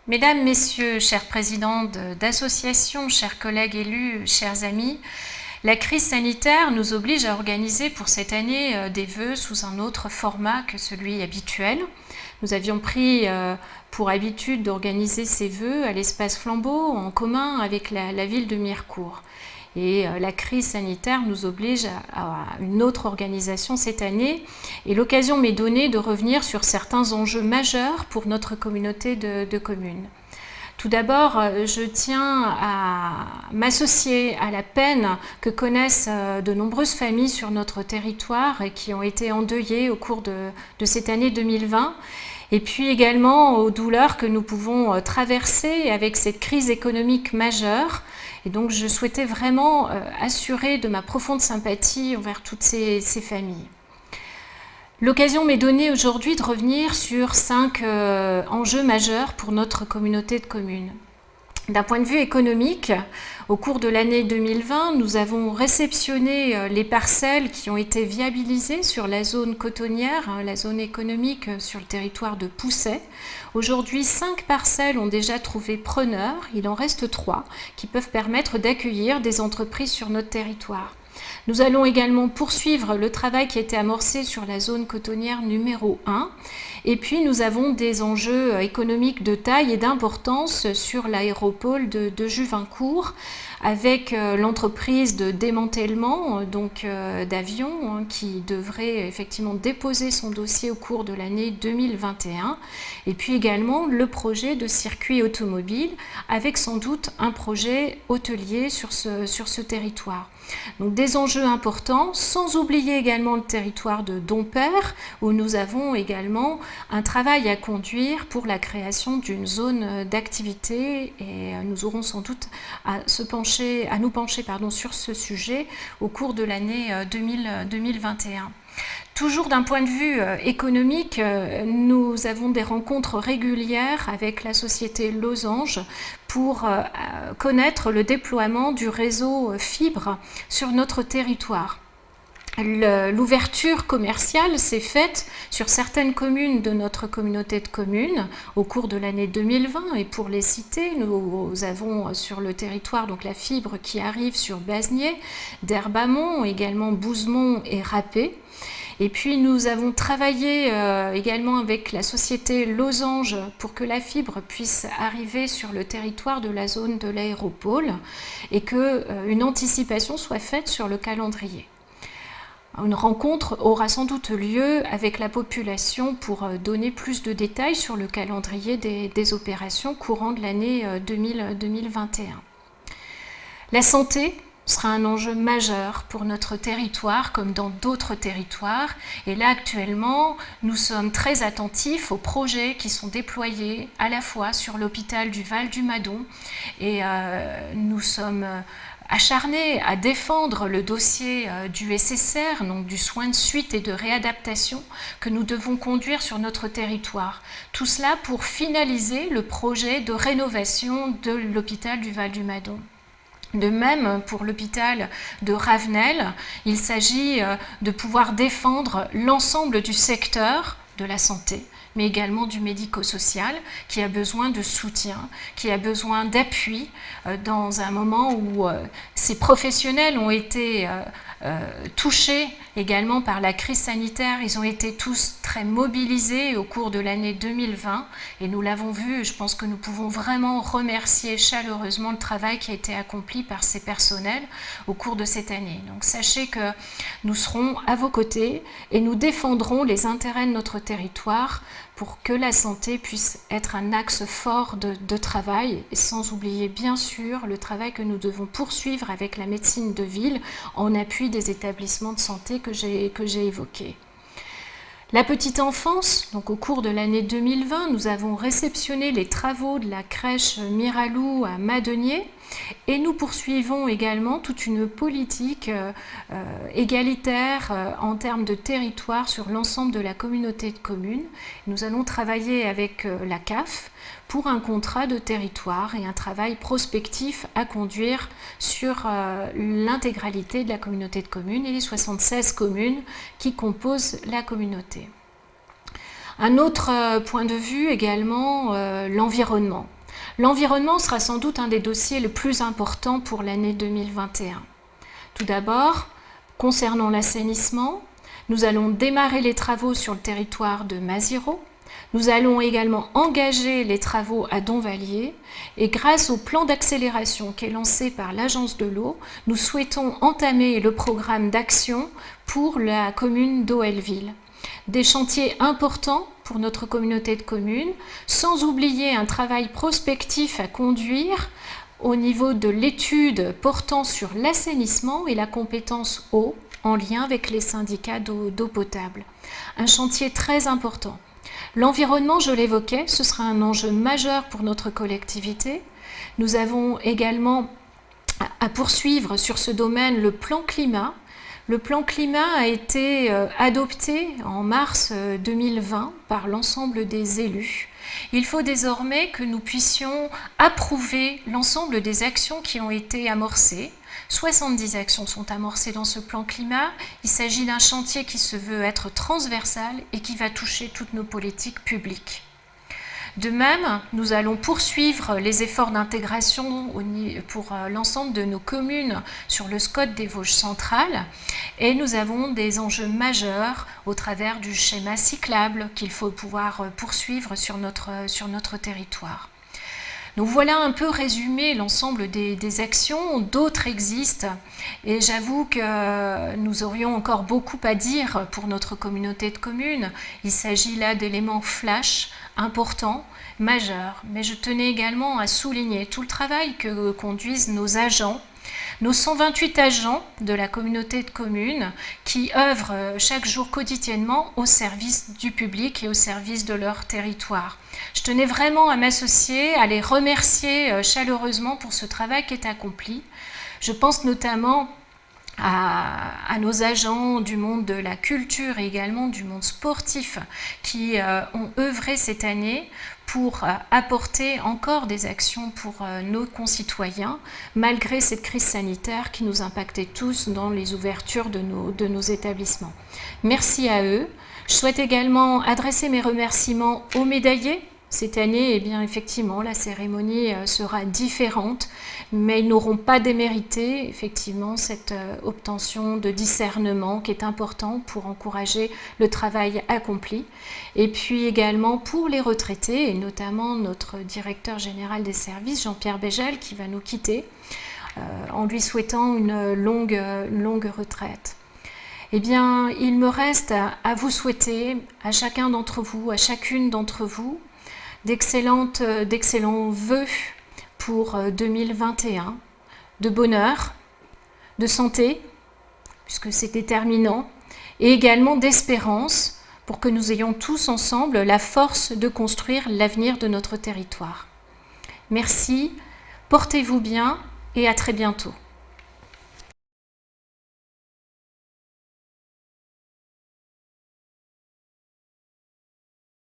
Mesdames, Messieurs, chers présidents d'associations, chers collègues élus, chers amis, la crise sanitaire nous oblige à organiser pour cette année des vœux sous un autre format que celui habituel. Nous avions pris pour habitude d'organiser ces vœux à l'espace Flambeau en commun avec la ville de Mirecourt. Et la crise sanitaire nous oblige à une autre organisation cette année. Et l'occasion m'est donnée de revenir sur certains enjeux majeurs pour notre communauté de communes. Tout d'abord, je tiens à m'associer à la peine que connaissent de nombreuses familles sur notre territoire et qui ont été endeuillées au cours de cette année 2020. Et puis également aux douleurs que nous pouvons traverser avec cette crise économique majeure. Et donc je souhaitais vraiment assurer de ma profonde sympathie envers toutes ces familles. L'occasion m'est donnée aujourd'hui de revenir sur 5 enjeux majeurs pour notre communauté de communes. D'un point de vue économique, au cours de l'année 2020, nous avons réceptionné les parcelles qui ont été viabilisées sur la zone cotonnière, la zone économique sur le territoire de Pousset. Aujourd'hui, 5 parcelles ont déjà trouvé preneur, il en reste 3 qui peuvent permettre d'accueillir des entreprises sur notre territoire. Nous allons également poursuivre le travail qui a été amorcé sur la zone cotonnière numéro 1. Et puis nous avons des enjeux économiques de taille et d'importance sur l'aéropole de Juvincourt avec l'entreprise de démantèlement d'avions qui devrait effectivement déposer son dossier au cours de l'année 2021. Et puis également le projet de circuit automobile avec sans doute un projet hôtelier sur ce territoire. Donc des enjeux importants, sans oublier également le territoire de Dompère, où nous avons également un travail à conduire pour la création d'une zone d'activité et nous aurons sans doute à nous pencher sur ce sujet au cours de l'année 2021. Toujours d'un point de vue économique, nous avons des rencontres régulières avec la société Losange pour connaître le déploiement du réseau fibre sur notre territoire. L'ouverture commerciale s'est faite sur certaines communes de notre communauté de communes au cours de l'année 2020 et pour les citer, nous avons sur le territoire donc la fibre qui arrive sur Basnier, d'Herbamont, également Bouzemont et Rappé. Et puis nous avons travaillé également avec la société Losange pour que la fibre puisse arriver sur le territoire de la zone de l'aéropole et qu'une anticipation soit faite sur le calendrier. Une rencontre aura sans doute lieu avec la population pour donner plus de détails sur le calendrier des opérations courant de l'année 2021. La santé sera un enjeu majeur pour notre territoire comme dans d'autres territoires. Et là, actuellement, nous sommes très attentifs aux projets qui sont déployés à la fois sur l'hôpital du Val-du-Madon et nous sommes acharnés à défendre le dossier du SSR, donc du soin de suite et de réadaptation que nous devons conduire sur notre territoire. Tout cela pour finaliser le projet de rénovation de l'hôpital du Val-du-Madon. De même, pour l'hôpital de Ravenel, il s'agit de pouvoir défendre l'ensemble du secteur de la santé, mais également du médico-social, qui a besoin de soutien, qui a besoin d'appui dans un moment où ces professionnels ont été touchés également par la crise sanitaire. Ils ont été tous très mobilisés au cours de l'année 2020 et nous l'avons vu, je pense que nous pouvons vraiment remercier chaleureusement le travail qui a été accompli par ces personnels au cours de cette année. Donc sachez que nous serons à vos côtés et nous défendrons les intérêts de notre territoire pour que la santé puisse être un axe fort de travail, sans oublier bien sûr le travail que nous devons poursuivre avec la médecine de ville en appui des établissements de santé que j'ai évoqués. La petite enfance, donc au cours de l'année 2020, nous avons réceptionné les travaux de la crèche Miralou à Madenier et nous poursuivons également toute une politique égalitaire en termes de territoire sur l'ensemble de la communauté de communes. Nous allons travailler avec la CAF pour un contrat de territoire et un travail prospectif à conduire sur l'intégralité de la communauté de communes et les 76 communes qui composent la communauté. Un autre point de vue également, l'environnement. L'environnement sera sans doute un des dossiers les plus importants pour l'année 2021. Tout d'abord, concernant l'assainissement, nous allons démarrer les travaux sur le territoire de Maziro. Nous allons également engager les travaux à Donvalier et grâce au plan d'accélération qui est lancé par l'Agence de l'eau, nous souhaitons entamer le programme d'action pour la commune d'Oelleville. Des chantiers importants pour notre communauté de communes, sans oublier un travail prospectif à conduire au niveau de l'étude portant sur l'assainissement et la compétence eau en lien avec les syndicats d'eau potable. Un chantier très important. L'environnement, je l'évoquais, ce sera un enjeu majeur pour notre collectivité. Nous avons également à poursuivre sur ce domaine le plan climat. Le plan climat a été adopté en mars 2020 par l'ensemble des élus. Il faut désormais que nous puissions approuver l'ensemble des actions qui ont été amorcées. 70 actions sont amorcées dans ce plan climat. Il s'agit d'un chantier qui se veut être transversal et qui va toucher toutes nos politiques publiques. De même, nous allons poursuivre les efforts d'intégration pour l'ensemble de nos communes sur le SCOT des Vosges centrales et nous avons des enjeux majeurs au travers du schéma cyclable qu'il faut pouvoir poursuivre sur notre territoire. Donc voilà un peu résumé l'ensemble des actions, d'autres existent et j'avoue que nous aurions encore beaucoup à dire pour notre communauté de communes. Il s'agit là d'éléments flash importants, majeurs, mais je tenais également à souligner tout le travail que conduisent nos agents, nos 128 agents de la communauté de communes qui œuvrent chaque jour quotidiennement au service du public et au service de leur territoire. Je tenais vraiment à m'associer, à les remercier chaleureusement pour ce travail qui est accompli. Je pense notamment à nos agents du monde de la culture et également du monde sportif qui ont œuvré cette année pour apporter encore des actions pour nos concitoyens, malgré cette crise sanitaire qui nous impactait tous dans les ouvertures de nos établissements. Merci à eux. Je souhaite également adresser mes remerciements aux médaillés. Cette année, eh bien, effectivement, la cérémonie sera différente, mais ils n'auront pas démérité, effectivement, cette obtention de discernement qui est important pour encourager le travail accompli. Et puis également pour les retraités, et notamment notre directeur général des services, Jean-Pierre Bégel, qui va nous quitter, en lui souhaitant une longue retraite. Eh bien, il me reste à vous souhaiter, à chacun d'entre vous, à chacune d'entre vous, d'excellents vœux pour 2021, de bonheur, de santé, puisque c'est déterminant, et également d'espérance pour que nous ayons tous ensemble la force de construire l'avenir de notre territoire. Merci, portez-vous bien et à très bientôt.